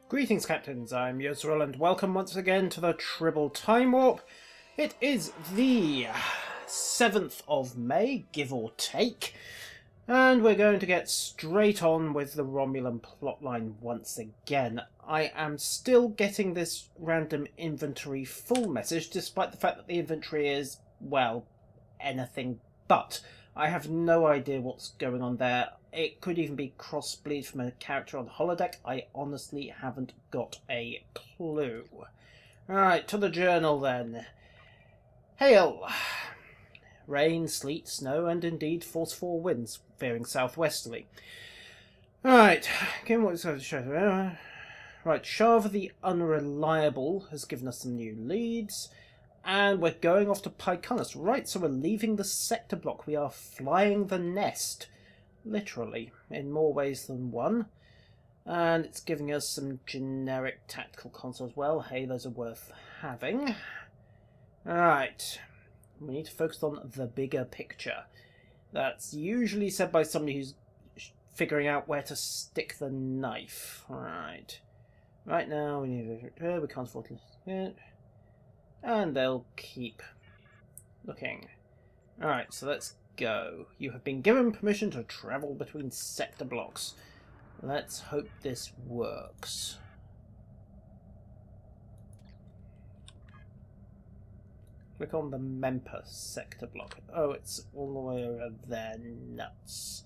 Greetings, Captains. I'm Yusril, and welcome once again to the Tribble Timewarp. It is the 7th of May, give or take, and we're going to get straight on with the Romulan plotline once again. I am still getting this random inventory full message, despite the fact that the inventory is, well, anything but. I have no idea what's going on there. It could even be crossbleed from a character on the holodeck. I honestly haven't got a clue. Alright, to the journal then. Hail! Rain, sleet, snow, and indeed forceful winds, veering southwesterly. Alright, again, what's the show? Right, Shava the Unreliable has given us some new leads. And we're going off to Pyconus. Right, so we're leaving the sector block. We are flying the nest. Literally, in more ways than one. And it's giving us some generic tactical console as well. Hey, those are worth having. Alright. We need to focus on the bigger picture. That's usually said by somebody who's figuring out where to stick the knife. Right. Right now, we can't afford to... And they'll keep looking. Alright, so let's go. You have been given permission to travel between sector blocks. Let's hope this works. Click on the Memphis sector block. Oh, it's all the way over there. Nuts.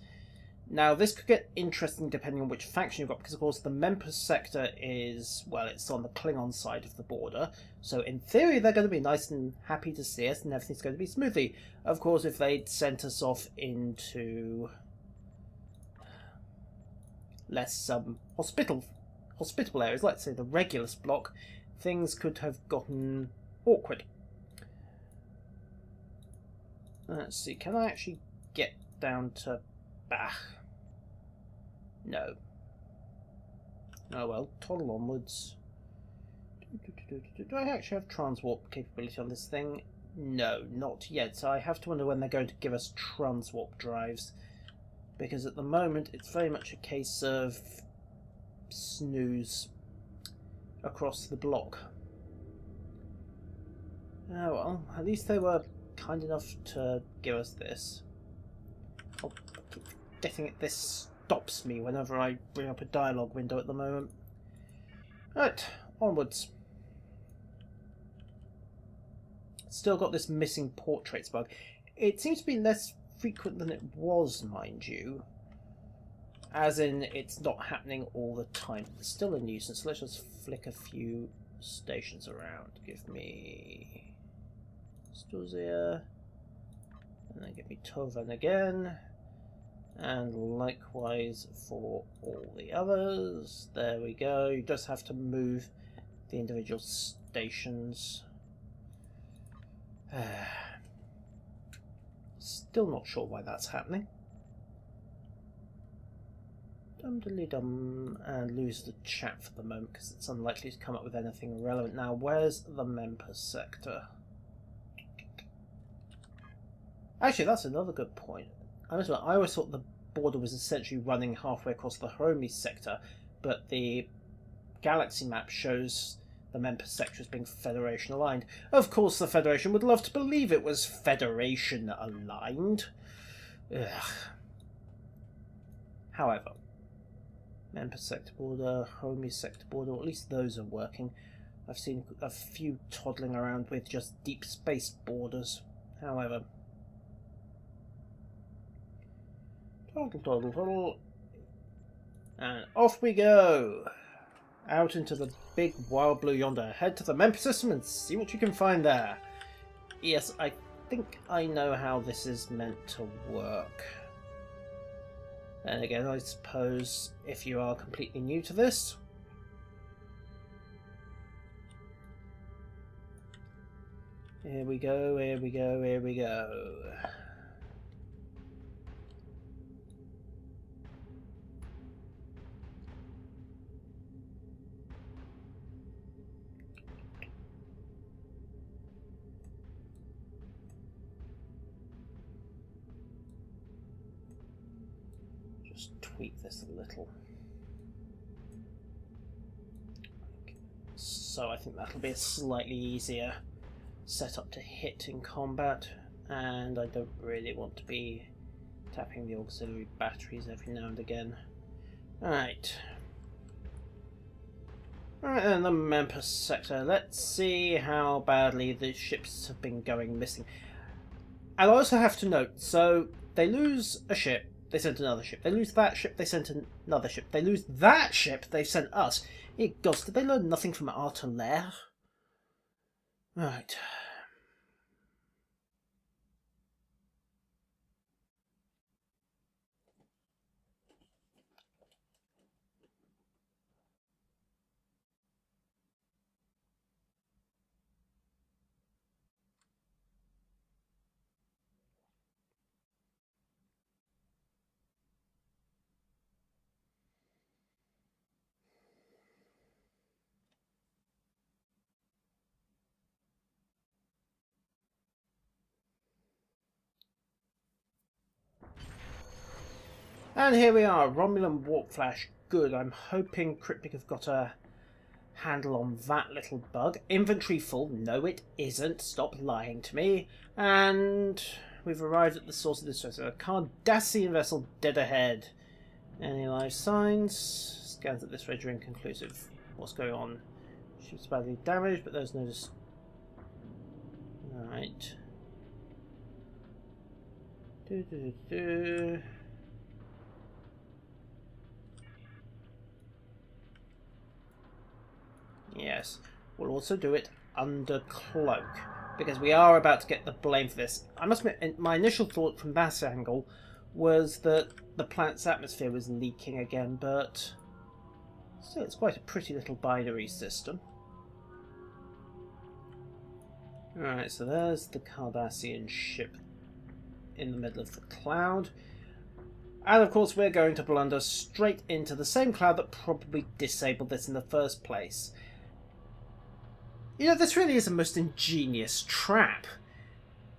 Now, this could get interesting depending on which faction you've got, because, of course, the Memphis sector is, well, it's on the Klingon side of the border, so in theory they're going to be nice and happy to see us, and everything's going to be smoothly. Of course, if they'd sent us off into less hospitable areas, let's say the Regulus block, things could have gotten awkward. Let's see, can I actually get down to... No. Oh well, toddle onwards. Do I actually have transwarp capability on this thing? No, not yet. So I have to wonder when they're going to give us transwarp drives. Because at the moment it's very much a case of snooze across the block. Oh well, at least they were kind enough to give us this. I'll keep getting it. This stops me whenever I bring up a dialogue window at the moment. Right, onwards. Still got this missing portraits bug. It seems to be less frequent than it was, mind you. As in, it's not happening all the time. It's still a nuisance. Let's just flick a few stations around. Give me Stuzia. And then give me Tovan again. And likewise for all the others. There we go. You just have to move the individual stations. Still not sure why that's happening. Dum-diddly-dum, and lose the chat for the moment because it's unlikely to come up with anything relevant. Now, where's the Memphis sector? Actually, that's another good point. I always thought the border was essentially running halfway across the Roamin sector, but the galaxy map shows the Memphis sector as being Federation aligned. Of course, the Federation would love to believe it was Federation aligned. Ugh. However, Memphis sector border, Roamin sector border, at least those are working. I've seen a few toddling around with just deep space borders. However, toddle, and off we go! Out into the big wild blue yonder. Head to the Memphis system and see what you can find there. Yes, I think I know how this is meant to work. And again, I suppose if you are completely new to this, here we go, here we go, here we go. Just tweak this a little. so I think that'll be a slightly easier setup to hit in combat, and I don't really want to be tapping the auxiliary batteries every now and again. Alright. Alright, then the Memphis sector. Let's see how badly the ships have been going missing. And I also have to note, so they lose a ship, they sent another ship. They lose that ship, they sent another ship. They lose that ship, they sent us. Gods, did they learn nothing from Artelaire? Right. And here we are, Romulan Warp Flash. Good, I'm hoping Cryptic have got a handle on that little bug. Inventory full. No, it isn't. Stop lying to me. And we've arrived at the source of distress. A Cardassian vessel dead ahead. Any live signs? Scans at this rate are inconclusive. What's going on? Ship's badly damaged, but there's no... Alright. Yes, we'll also do it under cloak, because we are about to get the blame for this. I must admit, my initial thought from that angle was that the planet's atmosphere was leaking again, but still, it's quite a pretty little binary system. Alright, so there's the Cardassian ship in the middle of the cloud. And of course we're going to blunder straight into the same cloud that probably disabled this in the first place. You know, this really is a most ingenious trap.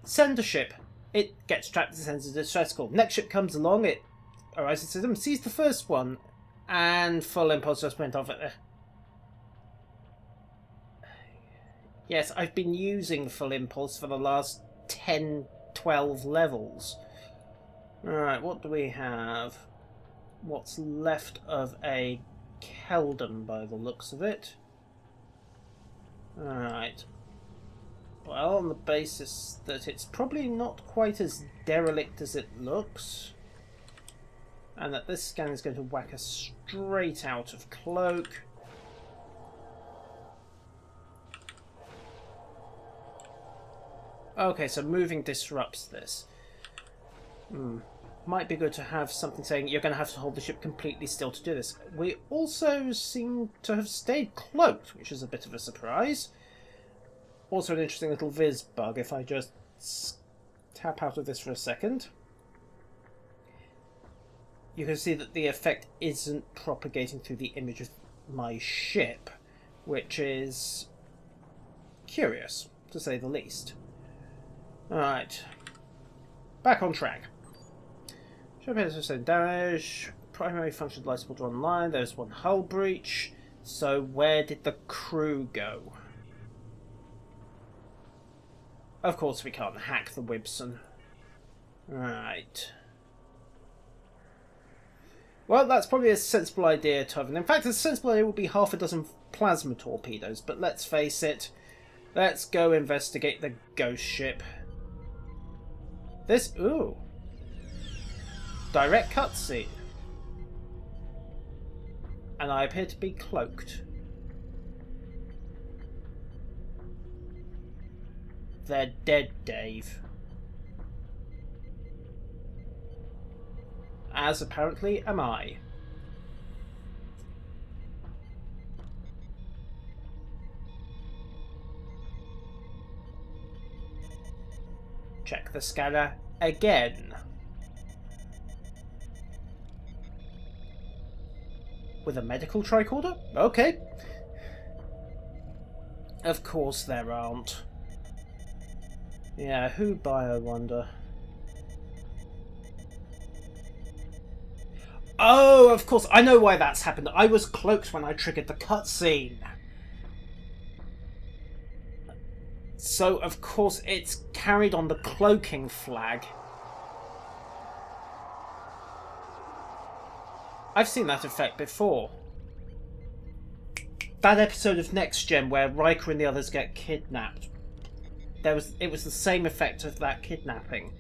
Send a ship, it gets trapped, it sends a distress call. Next ship comes along, it arrives at the system, sees the first one, and full impulse just went off at the... Yes, I've been using full impulse for the last 10, 12 levels. Alright, what do we have? What's left of a Keldon by the looks of it. Alright. Well, on the basis that it's probably not quite as derelict as it looks, and that this scan is going to whack us straight out of cloak. Okay, so moving disrupts this. Might be good to have something saying you're going to have to hold the ship completely still to do this. We also seem to have stayed cloaked, which is a bit of a surprise. Also an interesting little viz bug if I just tap out of this for a second. You can see that the effect isn't propagating through the image of my ship, which is curious, to say the least. Alright, back on track. Ship has sustained damage. Primary function light support are online. There's one hull breach. So where did the crew go? Of course we can't hack the Wibson. Right. Well, that's probably a sensible idea to have. And in fact, a sensible idea would be half a dozen plasma torpedoes. But let's face it. Let's go investigate the ghost ship. This... Ooh. Direct cutscene. And I appear to be cloaked. They're dead, Dave. As apparently am I. Check the scanner again. With a medical tricorder? Okay. Of course there aren't. Yeah, who by, I wonder? Oh, of course. I know why that's happened. I was cloaked when I triggered the cutscene. So, of course, it's carried on the cloaking flag. I've seen that effect before. That episode of Next Gen where Riker and the others get kidnapped. It was the same effect of that kidnapping.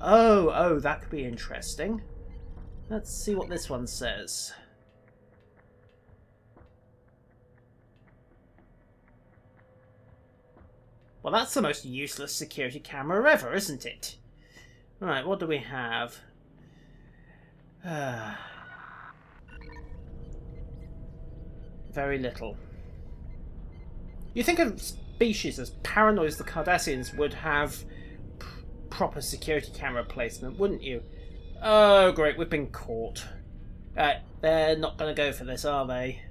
Oh, that could be interesting. Let's see what this one says. Well, that's the most useless security camera ever, isn't it? Right, what do we have? Very little. You think a species as paranoid as the Cardassians would have proper security camera placement, wouldn't you? Oh, great, we've been caught. They're not going to go for this, are they?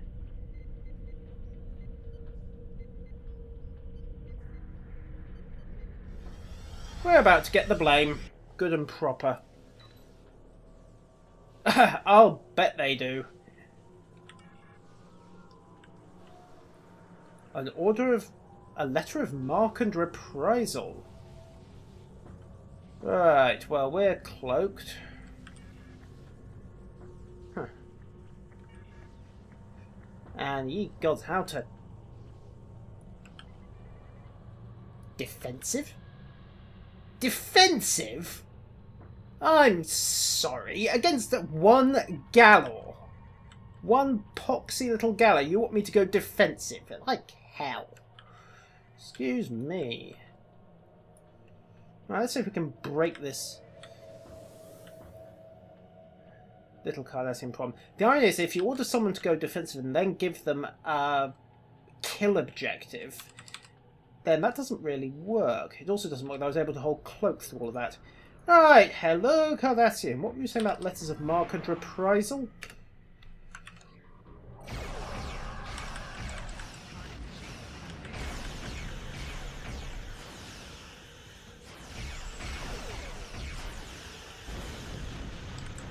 We're about to get the blame. Good and proper. I'll bet they do. A letter of marque and reprisal. Right, well, we're cloaked. Huh. And ye gods, how to... Defensive? Defensive? I'm sorry. Against one Galor. One poxy little Galor, you want me to go defensive? Like hell. Excuse me. Right, let's see if we can break this little Cardassian problem. The irony is, if you order someone to go defensive and then give them a kill objective, then that doesn't really work. It also doesn't work that I was able to hold cloak through all of that. Alright, hello Cardassian. What were you saying about letters of marque and reprisal?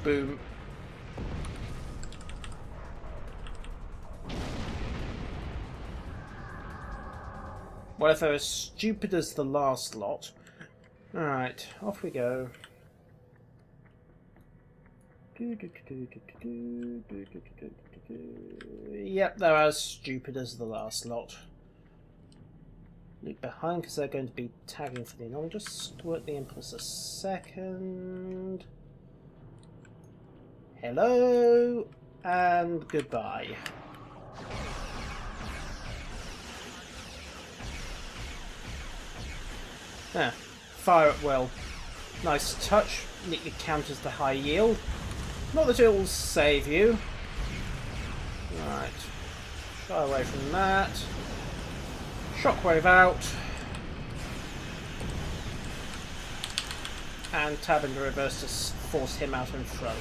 Boom. Well, if they're as stupid as the last lot. Alright, off we go. Yep, they're as stupid as the last lot. Look behind because they're going to be tagging for the... I'll just squirt the impulse a second. Hello, and goodbye. Ah, fire at will. Nice touch. Neatly counters the high yield. Not that it will save you. Right. Shy away from that. Shockwave out. And tab into reverse to force him out in front.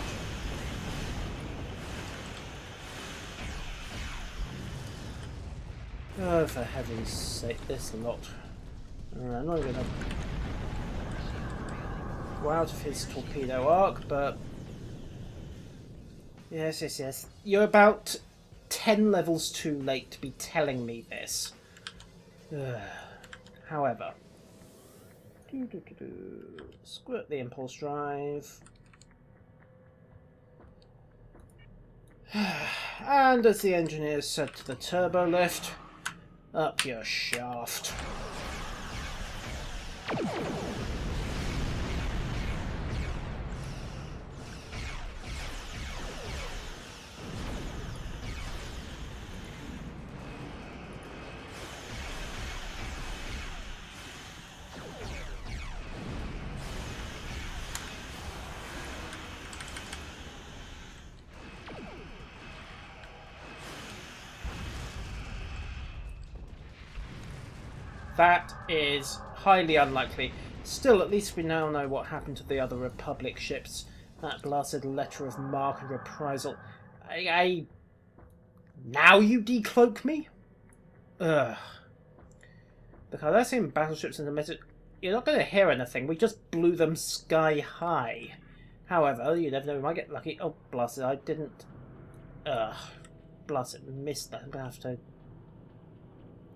Oh, for heaven's sake, this lot. I'm not going to go out of his torpedo arc, but... Yes. You're about 10 levels too late to be telling me this. However... Squirt the impulse drive. And as the engineers said to the turbo lift, up your shaft. That is highly unlikely. Still, at least we now know what happened to the other Republic ships. That blasted letter of marque and reprisal. Now you decloak me? Ugh. The Cardassian battleships in the mid... You're not going to hear anything. We just blew them sky high. However, you never know, we might get lucky. Oh, blasted, I didn't... Ugh. Blasted, missed that. I'm going to have to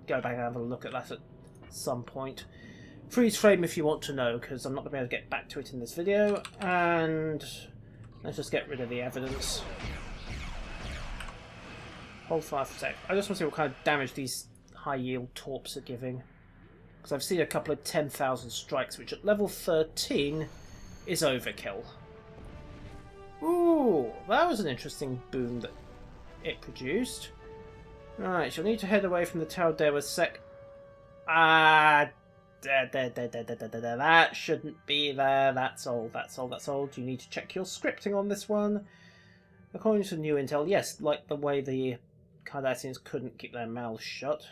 go back and have a look at that some point. Freeze frame if you want to know, because I'm not going to be able to get back to it in this video. And let's just get rid of the evidence. Hold fire for a sec. I just want to see what kind of damage these high-yield torps are giving. Because I've seen a couple of 10,000 strikes, which at level 13 is overkill. Ooh, that was an interesting boom that it produced. Right, you'll need to head away from the Tau Dewa sec. That shouldn't be there. That's old. You need to check your scripting on this one. According to new intel, yes, like the way the Cardassians couldn't keep their mouths shut,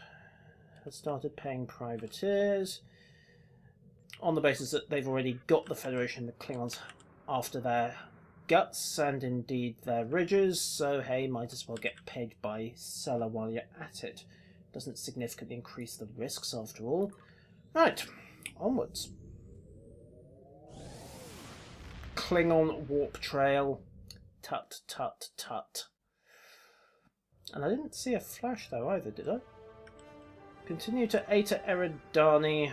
has started paying privateers on the basis that they've already got the Federation and the Klingons after their guts and indeed their ridges, so hey, might as well get paid by seller while you're at it. Doesn't significantly increase the risks after all. Right, onwards. Klingon warp trail. Tut, tut, tut. And I didn't see a flash though either, did I? Continue to Eta Eredani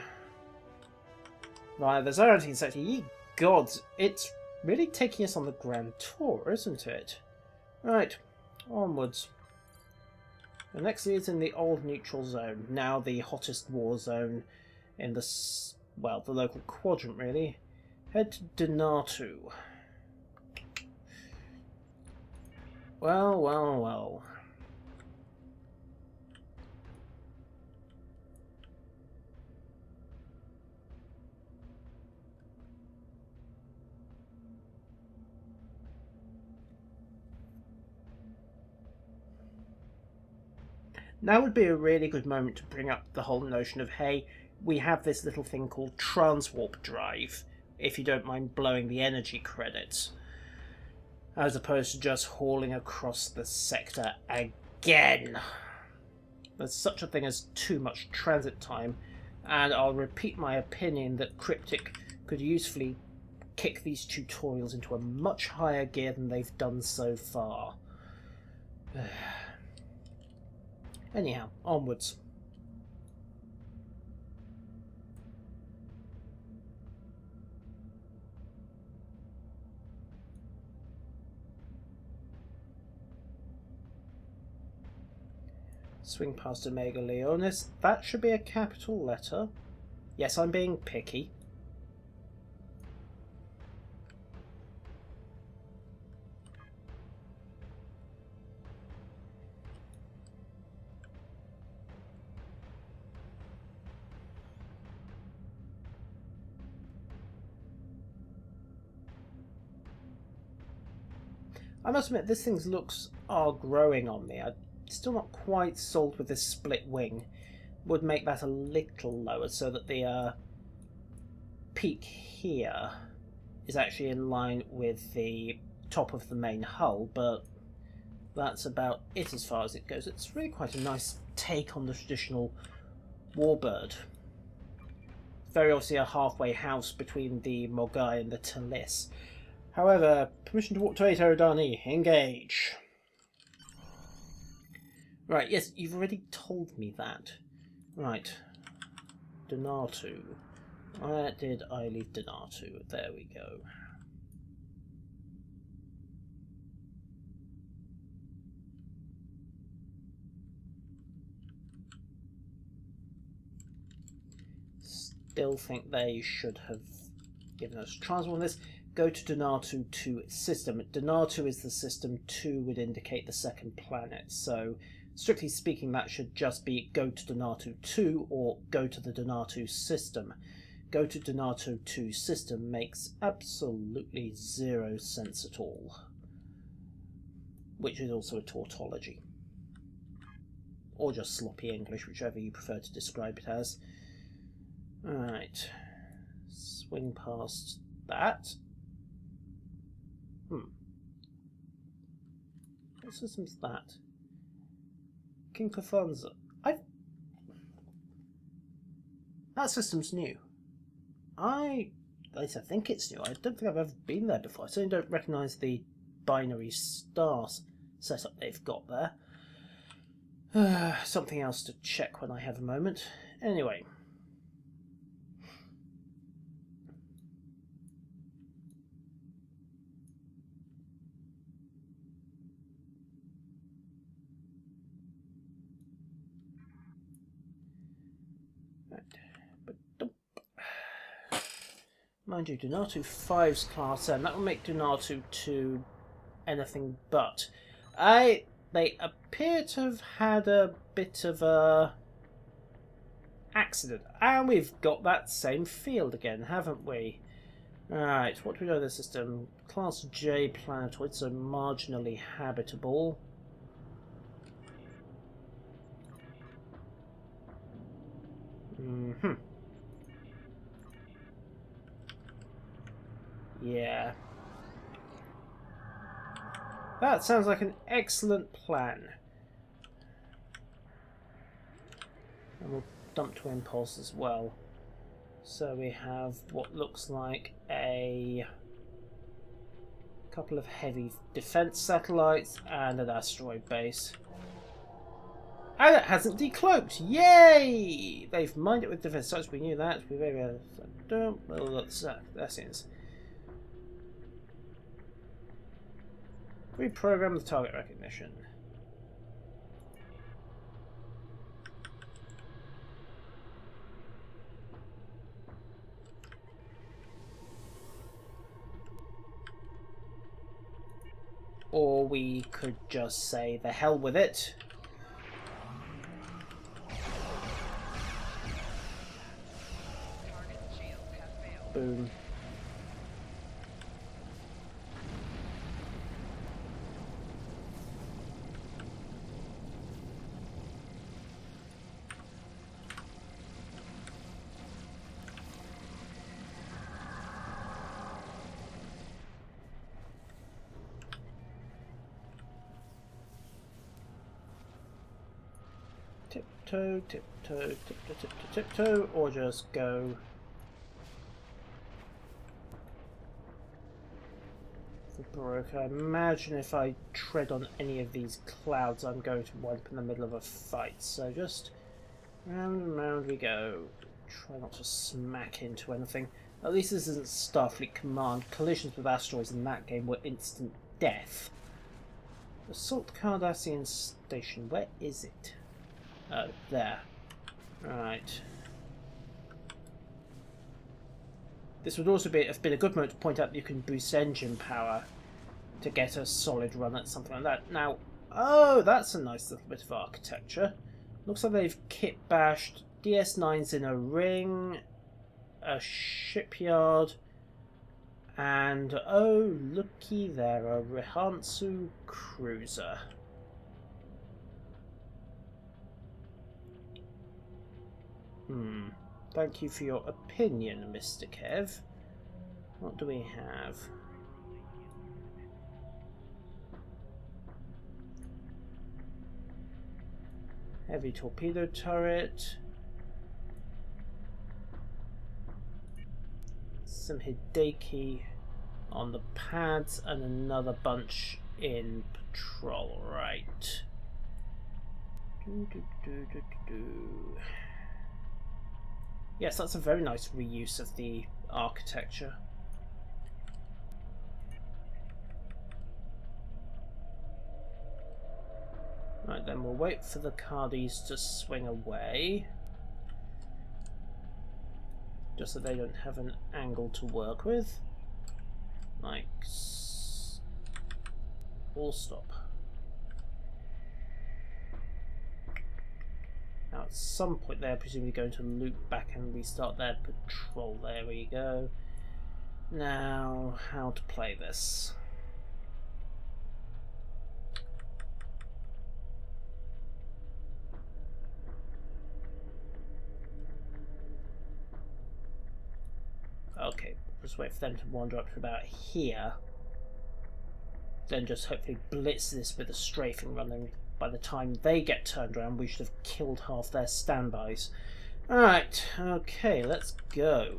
via the Zerantine sector. Ye gods, it's really taking us on the grand tour, isn't it? Right, onwards. The next is in the old neutral zone, now the hottest war zone in the, well, the local quadrant really. Head to Denatu. Well, well, well. Now would be a really good moment to bring up the whole notion of, hey, we have this little thing called transwarp drive, if you don't mind blowing the energy credits, as opposed to just hauling across the sector again. There's such a thing as too much transit time, and I'll repeat my opinion that Cryptic could usefully kick these tutorials into a much higher gear than they've done so far. Anyhow, onwards. Swing past Omega Leonis. That should be a capital letter. Yes, I'm being picky. I must admit, this thing's looks are growing on me. I'm still not quite sold with this split wing. Would make that a little lower so that the peak here is actually in line with the top of the main hull, but that's about it as far as it goes. It's really quite a nice take on the traditional warbird. Very obviously a halfway house between the Mogai and the Talis. However, permission to walk to 8 Eredani. Engage. Right, yes, you've already told me that. Right. Denatu. Where did I leave Denatu? There we go. Still think they should have given us transport on this. Go to Denatu 2 system. Denatu is the system, 2 would indicate the second planet, so strictly speaking that should just be go to Denatu 2 or go to the Denatu system. Go to Denatu 2 system makes absolutely zero sense at all, which is also a tautology. Or just sloppy English, whichever you prefer to describe it as. Alright, swing past that. What system's that? King Pathonza. That system's new. At least I think it's new. I don't think I've ever been there before. I certainly don't recognise the binary star setup they've got there. Something else to check when I have a moment. Anyway. But mind you, Donatu 5's class M. That will make Donatu 2 anything but. They appear to have had a bit of a accident, and we've got that same field again, haven't we? Alright, what do we know of the system? Class J planetoid, so marginally habitable. Yeah. That sounds like an excellent plan. And we'll dump to impulse as well. So we have what looks like a couple of heavy defense satellites and an asteroid base. And it hasn't decloaked! Yay! They've mined it with defense satellites. We knew that. We don't. Well, that's it. Reprogram the target recognition. Or we could just say the hell with it. Boom. Tiptoe, tiptoe, tiptoe, tiptoe, tiptoe, or just go for broke. I imagine if I tread on any of these clouds, I'm going to wind up in the middle of a fight. So just round and round we go. Try not to smack into anything. At least this isn't Starfleet Command. Collisions with asteroids in that game were instant death. Assault Cardassian Station. Where is it? Oh, there. Right. This would also have been a good moment to point out that you can boost engine power to get a solid run at something like that. Now, oh, that's a nice little bit of architecture. Looks like they've kit bashed DS9s in a ring, a shipyard, and oh, looky there, a Rihansu cruiser. Thank you for your opinion, Mr. Kev. What do we have? Heavy torpedo turret. Some Hideki on the pads and another bunch in patrol, right. Yes, that's a very nice reuse of the architecture. Right, then we'll wait for the Cardis to swing away. Just so they don't have an angle to work with. Like, all stop. Now at some point they're presumably going to loop back and restart their patrol. There we go. Now, how to play this? Okay, just wait for them to wander up to about here. Then just hopefully blitz this with a strafing running. By the time they get turned around, we should have killed half their standbys. Alright, okay, let's go.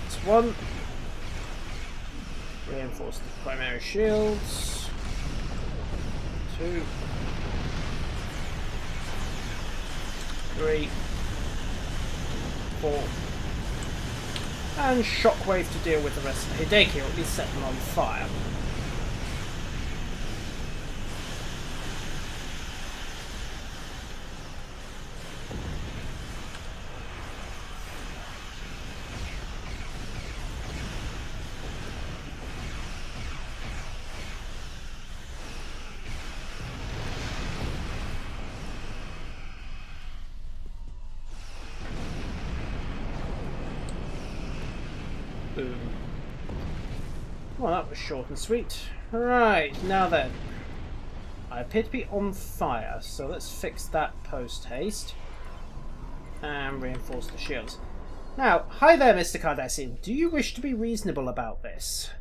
That's one. Reinforce the primary shields. 2. 3, 4, And Shockwave to deal with the rest of the Hideki, or at least set them on fire. Boom. Well, that was short and sweet. Right, now then. I appear to be on fire, so let's fix that post-haste. And reinforce the shields. Now, hi there, Mr. Cardassian. Do you wish to be reasonable about this?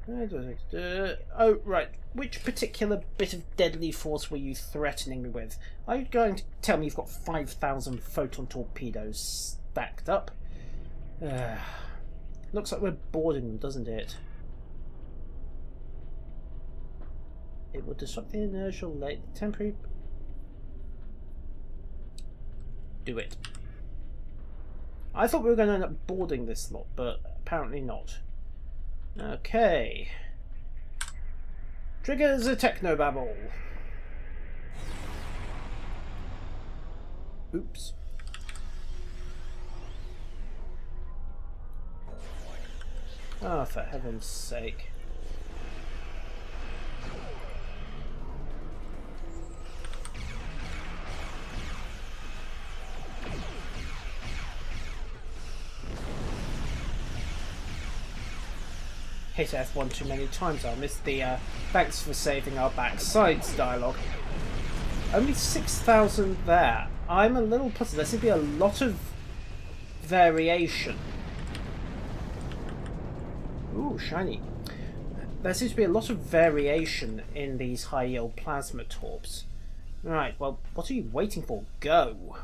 Oh, right. Which particular bit of deadly force were you threatening me with? Are you going to tell me you've got 5,000 photon torpedoes stacked up? Looks like we're boarding them, doesn't it? It will disrupt the inertial temporary... Do it. I thought we were going to end up boarding this lot, but apparently not. Okay. Triggers a technobabble. Oops. Oh, for heaven's sake. Hit F1 too many times. I missed the thanks for saving our backsides dialogue. Only 6,000 there. I'm a little puzzled. There seems to be a lot of variation. Ooh, shiny. There seems to be a lot of variation in these high-yield plasma torps. Right, well, what are you waiting for? Go!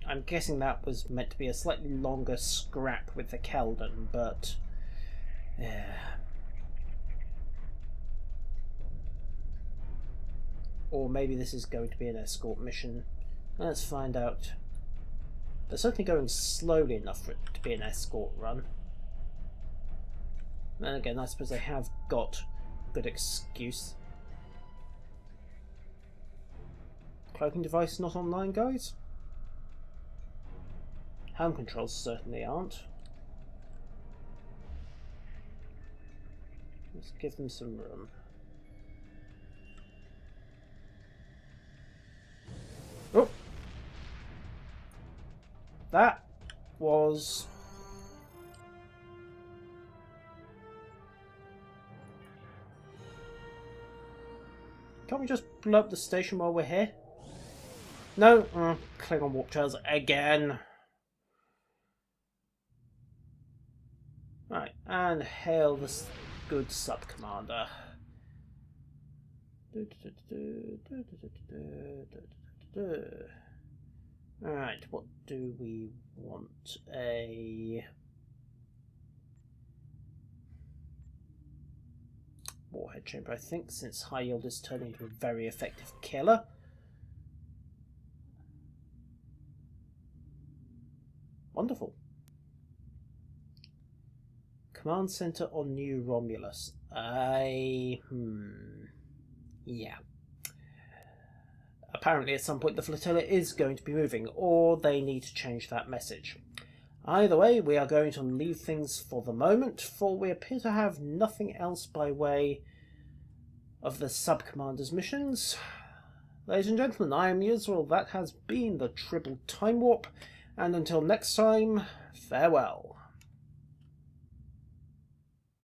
I'm guessing that was meant to be a slightly longer scrap with the Keldon, but... Or maybe this is going to be an escort mission. Let's find out. They're certainly going slowly enough for it to be an escort run. Then again, I suppose they have got a good excuse. Cloaking device not online, guys? Helm controls certainly aren't. Let's give them some room. Oh! That was... Can't we just blow up the station while we're here? No? Klingon warp trails again. Right, and hail this good sub-commander. Alright, what do we want? A warhead chamber, I think, since high yield is turning into a very effective killer. Wonderful. Command center on New Romulus. Yeah. Apparently at some point the flotilla is going to be moving, or they need to change that message. Either way, we are going to leave things for the moment, for we appear to have nothing else by way of the sub-commander's missions. Ladies and gentlemen, I am Yisrael. That has been the Tribble Timewarp, and until next time, farewell.